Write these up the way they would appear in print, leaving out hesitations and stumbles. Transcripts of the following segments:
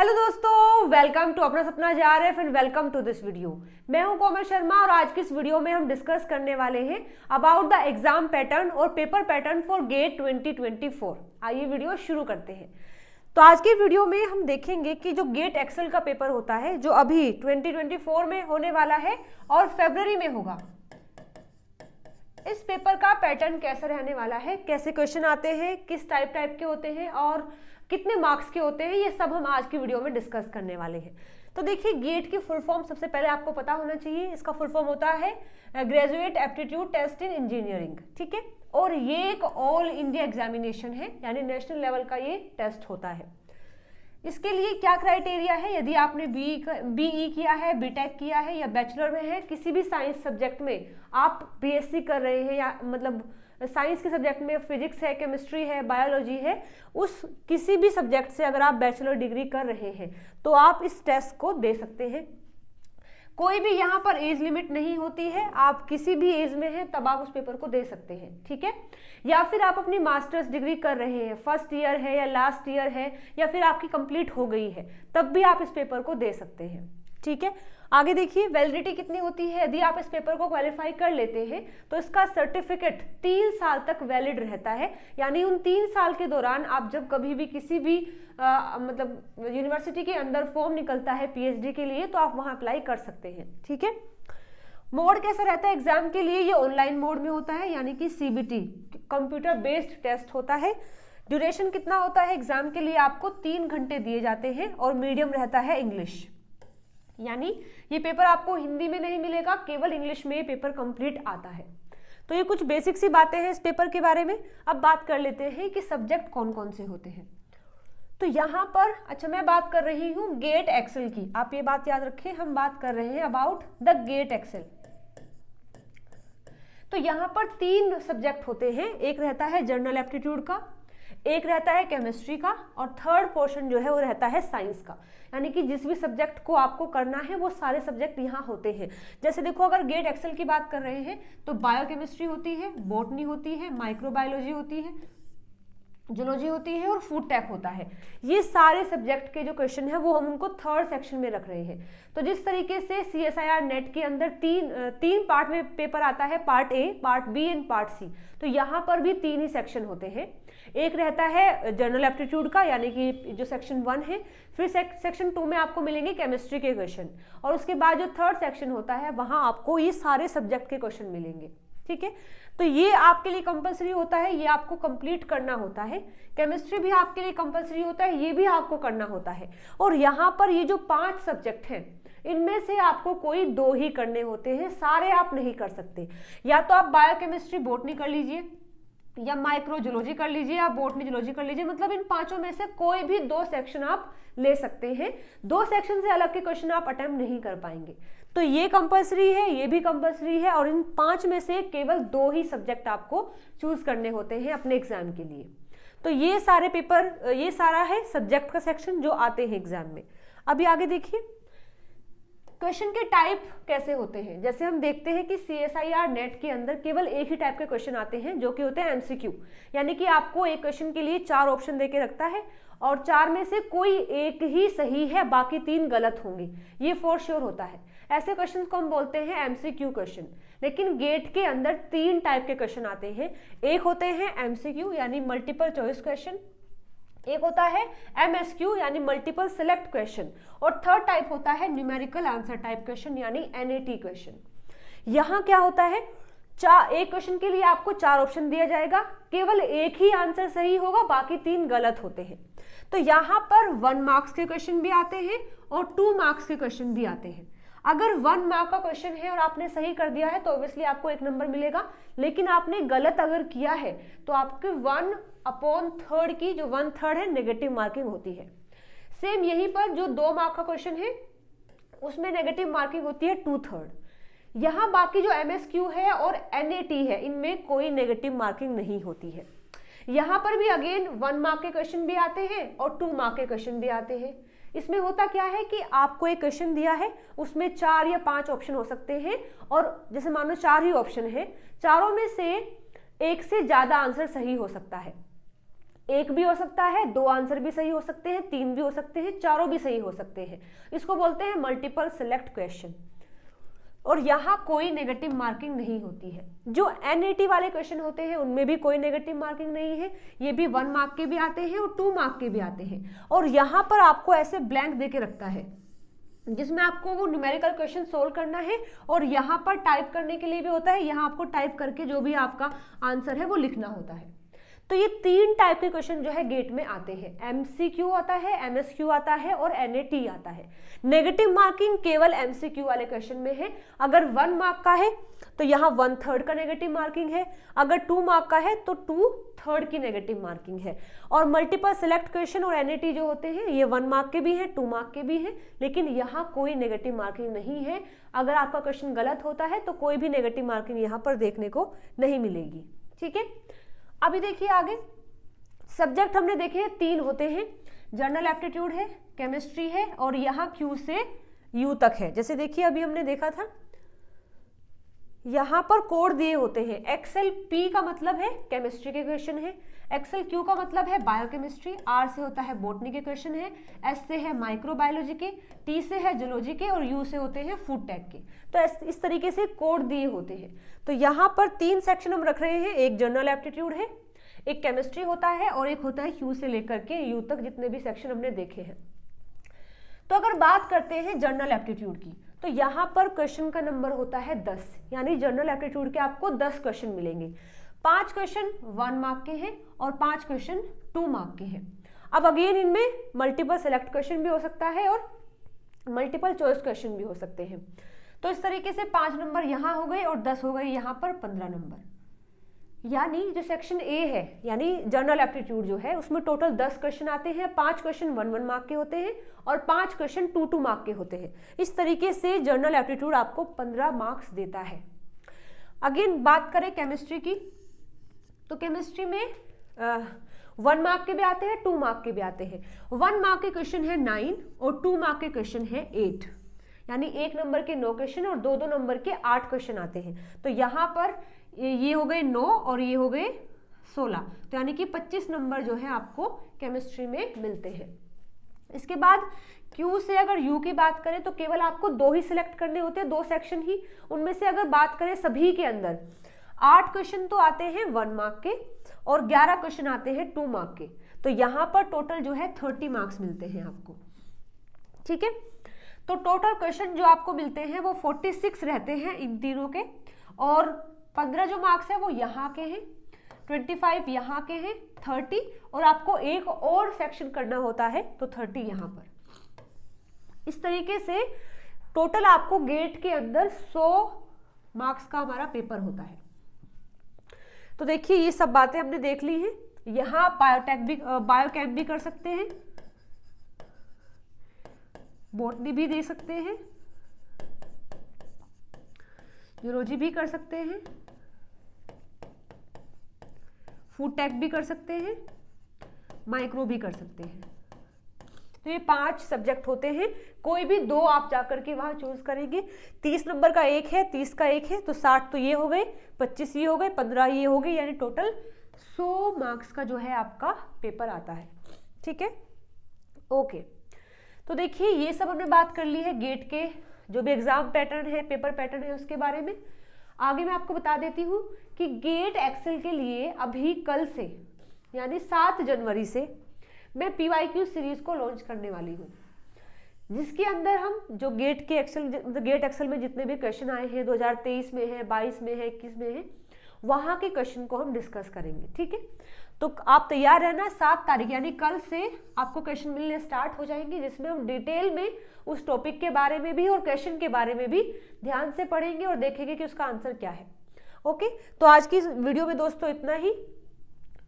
Hello दोस्तों, welcome to अपना सपना JRF and welcome to this video. मैं हूं कोमल शर्मा और आज की इस वीडियो में हम डिस्कस करने वाले हैं अबाउट द एग्जाम पैटर्न और पेपर पैटर्न फॉर गेट 2024। आइए वीडियो शुरू करते हैं। तो आज की वीडियो में हम देखेंगे कि जो गेट एक्सेल का पेपर होता है जो अभी 2024 में होने वाला है और फरवरी में होगा, इस पेपर का पैटर्न कैसा रहने वाला है, कैसे क्वेश्चन आते हैं, किस टाइप के होते हैं और कितने मार्क्स के होते हैं, ये सब हम आज की वीडियो में डिस्कस करने वाले हैं। तो देखिए, गेट की फुल फॉर्म सबसे पहले आपको पता होना चाहिए। इसका फुल फॉर्म होता है graduate aptitude test in engineering, ठीक है। और ये एक ऑल इंडिया एग्जामिनेशन है, यानी नेशनल लेवल का ये टेस्ट होता है। इसके लिए क्या क्राइटेरिया है, यदि आपने बीई किया है, बीटेक किया है या बैचलर में है, किसी भी साइंस सब्जेक्ट में आप बीएससी कर रहे हैं या मतलब साइंस के सब्जेक्ट में फिजिक्स है, केमिस्ट्री है, बायोलॉजी है, उस किसी भी सब्जेक्ट से अगर आप बैचलर डिग्री कर रहे हैं तो आप इस टेस्ट को दे सकते हैं। कोई भी यहाँ पर एज लिमिट नहीं होती है, आप किसी भी एज में हैं तब आप उस पेपर को दे सकते हैं, ठीक है। या फिर आप अपनी मास्टर्स डिग्री कर रहे हैं, फर्स्ट ईयर है या लास्ट ईयर है या फिर आपकी कंप्लीट हो गई है, तब भी आप इस पेपर को दे सकते हैं, ठीक है। आगे देखिए, वैलिडिटी कितनी होती है। यदि आप इस पेपर को क्वालिफाई कर लेते हैं तो इसका सर्टिफिकेट 3 साल तक वैलिड रहता है, यानी उन 3 साल के दौरान आप जब कभी भी किसी भी मतलब यूनिवर्सिटी के अंदर फॉर्म निकलता है पीएचडी के लिए तो आप वहां अप्लाई कर सकते हैं, ठीक है। मोड कैसा रहता है एग्जाम के लिए, ये ऑनलाइन मोड में होता है, यानी कि सीबीटी कंप्यूटर बेस्ड टेस्ट होता है। ड्यूरेशन कितना होता है एग्जाम के लिए, आपको 3 घंटे दिए जाते हैं और मीडियम रहता है इंग्लिश, यानी ये पेपर आपको हिंदी में नहीं मिलेगा, केवल इंग्लिश में ये पेपर कंप्लीट आता है। तो ये कुछ बेसिक सी बातें हैं इस पेपर के बारे में। अब बात कर लेते हैं कि सब्जेक्ट कौन कौन से होते हैं। तो यहाँ पर अच्छा, मैं बात कर रही हूँ गेट एक्सेल की, आप ये बात याद रखें, हम बात कर रहे हैं अबाउट द गेट एक्सेल। तो यहाँ पर 3 सब्जेक्ट होते हैं, एक रहता है जनरल एप्टीट्यूड का, एक रहता है केमिस्ट्री का और थर्ड पोर्शन जो है वो रहता है साइंस का। यानी कि जिस भी सब्जेक्ट को आपको करना है वो सारे सब्जेक्ट यहाँ होते हैं। जैसे देखो, अगर गेट एक्सेल की बात कर रहे हैं तो बायोकेमिस्ट्री होती है, बॉटनी होती है, माइक्रोबायोलॉजी होती है, जूलॉजी होती है और फूड टेक होता है। ये सारे सब्जेक्ट के जो क्वेश्चन है वो हम उनको थर्ड सेक्शन में रख रहे हैं। तो जिस तरीके से CSIR नेट के अंदर तीन पार्ट में पेपर आता है, part A, part B and part C, तो यहाँ पर भी 3 ही सेक्शन होते हैं। एक रहता है जनरल एप्टीट्यूड का, यानी कि जो सेक्शन 1 है, फिर सेक्शन 2 में आपको मिलेंगे केमिस्ट्री के क्वेश्चन और उसके बाद जो थर्ड सेक्शन होता है वहां आपको ये सारे सब्जेक्ट के क्वेश्चन मिलेंगे, ठीक है। तो ये आपके लिए कंपलसरी होता है, ये आपको कंप्लीट करना होता है। केमिस्ट्री भी आपके लिए कंपलसरी होता है, ये भी आपको करना होता है। और यहाँ पर ये जो 5 सब्जेक्ट हैं इनमें से आपको कोई 2 ही करने होते हैं, सारे आप नहीं कर सकते। या तो आप बायोकेमिस्ट्री बॉटनी कर लीजिए या माइक्रोजूलॉजी कर लीजिए या बॉटनी जूलॉजी कर लीजिए, मतलब इन 5 में से कोई भी 2 सेक्शन आप ले सकते हैं। 2 सेक्शन से अलग के क्वेश्चन आप अटेम्प्ट नहीं कर पाएंगे। तो ये कंपलसरी है, ये भी कंपलसरी है और इन 5 में से केवल 2 ही सब्जेक्ट आपको चूज करने होते हैं अपने एग्जाम के लिए। तो ये सारे पेपर, ये सारा है सब्जेक्ट का सेक्शन जो आते हैं एग्जाम में। अभी आगे देखिए, क्वेश्चन के टाइप कैसे होते हैं। जैसे हम देखते हैं कि CSIR नेट के अंदर केवल एक ही टाइप के क्वेश्चन आते हैं जो कि होते हैं MCQ, यानी कि आपको एक क्वेश्चन के लिए 4 ऑप्शन देके रखता है और 4 में से कोई एक ही सही है, बाकी 3 गलत होंगे, ये फॉर श्योर होता है। ऐसे क्वेश्चन को हम बोलते हैं MCQ क्वेश्चन। लेकिन गेट के अंदर 3 टाइप के क्वेश्चन आते हैं। एक होते हैं MCQ यानी मल्टीपल चॉइस क्वेश्चन, एक होता है MSQ यानी मल्टीपल सिलेक्ट क्वेश्चन और थर्ड टाइप होता है न्यूमेरिकल आंसर टाइप क्वेश्चन यानी NAT क्वेश्चन। यहाँ क्या होता है, एक क्वेश्चन के लिए आपको 4 ऑप्शन दिया जाएगा, केवल एक ही आंसर सही होगा, बाकी 3 गलत होते हैं। तो यहाँ पर 1 मार्क्स के क्वेश्चन भी आते हैं और 2 मार्क्स के क्वेश्चन भी आते हैं। अगर 1 मार्क का क्वेश्चन है और आपने सही कर दिया है तो ऑब्वियसली आपको 1 नंबर मिलेगा, लेकिन आपने गलत अगर किया है तो आपके 1/3 की जो 1/3 है नेगेटिव मार्किंग होती है। सेम यहीं पर जो 2 मार्क का क्वेश्चन है उसमें नेगेटिव मार्किंग होती है 2/3। यहाँ बाकी जो MSQ है और NAT है इनमें कोई नेगेटिव मार्किंग नहीं होती है। यहाँ पर भी अगेन 1 मार्क के क्वेश्चन भी आते हैं और 2 मार्क के क्वेश्चन भी आते हैं। इसमें होता क्या है कि आपको एक क्वेश्चन दिया है, उसमें 4 या 5 ऑप्शन हो सकते हैं और जैसे मान लो 4 ही ऑप्शन है, चारों में से एक से ज्यादा आंसर सही हो सकता है। एक भी हो सकता है, 2 आंसर भी सही हो सकते हैं, 3 भी हो सकते हैं, चारों भी सही हो सकते हैं। इसको बोलते हैं मल्टीपल सिलेक्ट क्वेश्चन। और यहाँ कोई नेगेटिव मार्किंग नहीं होती है। जो NAT वाले क्वेश्चन होते हैं उनमें भी कोई नेगेटिव मार्किंग नहीं है। ये भी 1 मार्क के भी आते हैं और 2 मार्क के भी आते हैं। और यहाँ पर आपको ऐसे ब्लैंक दे के रखता है जिसमें आपको वो न्यूमेरिकल क्वेश्चन सोल्व करना है, और यहाँ पर टाइप करने के लिए भी होता है। यहाँ आपको टाइप करके जो भी आपका आंसर है वो लिखना होता है। तो ये 3 टाइप के क्वेश्चन जो है गेट में आते हैं। MCQ आता है, MSQ आता है और NAT आता है। नेगेटिव मार्किंग केवल MCQ वाले क्वेश्चन में है। अगर 1 मार्क का है तो यहाँ 1/3 का नेगेटिव मार्किंग है, अगर 2 मार्क का है तो 2/3 की नेगेटिव मार्किंग है। और मल्टीपल सिलेक्ट क्वेश्चन और NAT जो होते हैं ये 1 मार्क के भी हैं, 2 मार्क के भी हैं, लेकिन यहाँ कोई नेगेटिव मार्किंग नहीं है। अगर आपका क्वेश्चन गलत होता है तो कोई भी नेगेटिव मार्किंग यहाँ पर देखने को नहीं मिलेगी। ठीक है, अभी देखिए आगे सब्जेक्ट हमने देखे हैं 3 होते हैं। जनरल एप्टीट्यूड है, केमिस्ट्री है और यहाँ Q से U तक है। जैसे देखिए अभी हमने देखा था यहाँ पर कोड दिए होते हैं। XLP का मतलब है केमिस्ट्री के क्वेश्चन है, XLQ का मतलब है बायोकेमिस्ट्री, R से होता है बॉटनी के क्वेश्चन है, S से है माइक्रोबायोलॉजी के, T से है जूलॉजी के और U से होते हैं फूड टेक के। तो इस तरीके से कोड दिए होते हैं। तो यहाँ पर 3 सेक्शन हम रख रहे हैं। एक जनरल एप्टीट्यूड है, एक केमिस्ट्री होता है और एक होता है Q से लेकर के U तक जितने भी सेक्शन हमने देखे हैं। तो अगर बात करते हैं जनरल एप्टीट्यूड की तो यहाँ पर क्वेश्चन का नंबर होता है 10, यानी जनरल एप्टीट्यूड के आपको 10 क्वेश्चन मिलेंगे। 5 क्वेश्चन 1 मार्क के हैं और 5 क्वेश्चन 2 मार्क के हैं। अब अगेन इनमें मल्टीपल सेलेक्ट क्वेश्चन भी हो सकता है और मल्टीपल चॉइस क्वेश्चन भी हो सकते हैं। तो इस तरीके से 5 नंबर यहाँ हो गए और 10 हो गए यहाँ पर 15 नंबर। यानी जो सेक्शन A है यानी जनरल एप्टीट्यूड जो है उसमें टोटल 10 क्वेश्चन आते हैं। 5 क्वेश्चन 1-1 मार्क के होते हैं और 5 क्वेश्चन 2-2 मार्क के होते हैं। इस तरीके से जनरल एप्टीट्यूड आपको 15 मार्क्स देता है। अगेन बात करें केमिस्ट्री की तो केमिस्ट्री में 1 मार्क के भी आते हैं, 2 मार्क के भी आते हैं। 1 मार्क के क्वेश्चन है 9 और 2 मार्क के क्वेश्चन है 8, यानी 1 नंबर के 9 क्वेश्चन और 2-2 नंबर के 8 क्वेश्चन आते हैं। तो यहाँ पर ये हो गए 9 और ये हो गए 16, तो यानी कि 25 नंबर जो है आपको केमिस्ट्री में मिलते हैं। इसके बाद Q से अगर U की बात करें तो केवल आपको 2 ही सिलेक्ट करने होते हैं, 2 सेक्शन ही। उनमें से अगर बात करें सभी के अंदर 8 क्वेश्चन तो आते हैं 1 मार्क के और 11 क्वेश्चन आते हैं 2 मार्क के। तो यहाँ पर टोटल जो है 30 मार्क्स मिलते हैं आपको। ठीक है, तो टोटल क्वेश्चन जो आपको मिलते हैं वो 46 रहते हैं इन तीनों के, और 15 जो मार्क्स है वो यहाँ के हैं, 25 यहाँ के हैं, 30 और आपको एक और सेक्शन करना होता है तो 30 यहाँ पर। इस तरीके से टोटल आपको गेट के अंदर 100 मार्क्स का हमारा पेपर होता है। तो देखिए ये सब बातें हमने देख ली हैं। यहाँ बायोकेम भी कर सकते हैं, बॉटनी भी दे सकते हैं, जूलॉजी भी कर सकते हैं, फूड टेक भी कर सकते हैं, माइक्रो भी कर सकते हैं। तो ये 5 सब्जेक्ट होते हैं। कोई भी 2 आप जाकर के वहां चूज करेंगे। 30 नंबर का एक है, 30 का एक है, तो 60 तो ये हो गए, 25 ये हो गए, 15 ये हो गए, यानी टोटल 100 मार्क्स का जो है आपका पेपर आता है। ठीक है, ओके। तो देखिए ये सब हमने बात कर ली है गेट के जो भी एग्जाम पैटर्न है, पेपर पैटर्न है उसके बारे में। आगे मैं आपको बता देती हूँ कि गेट एक्सेल के लिए अभी कल से यानी 7 जनवरी से मैं PYQ सीरीज को लॉन्च करने वाली हूँ, जिसके अंदर हम जो गेट एक्सेल में जितने भी क्वेश्चन आए हैं 2023 में है, 22 में है, 21 में है, वहाँ के क्वेश्चन को हम डिस्कस करेंगे। ठीक है, तो आप तैयार रहना। 7 तारीख यानी कल से आपको क्वेश्चन मिलने स्टार्ट हो जाएंगे, जिसमें हम डिटेल में उस टॉपिक के बारे में भी और क्वेश्चन के बारे में भी ध्यान से पढ़ेंगे और देखेंगे कि उसका आंसर क्या है। ओके, तो आज की वीडियो में दोस्तों इतना ही।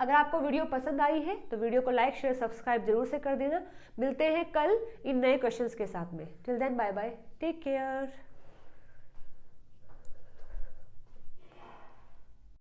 अगर आपको वीडियो पसंद आई है तो वीडियो को लाइक शेयर सब्सक्राइब जरूर से कर देना। मिलते हैं कल इन नए क्वेश्चंस के साथ में। Till then bye bye, take care.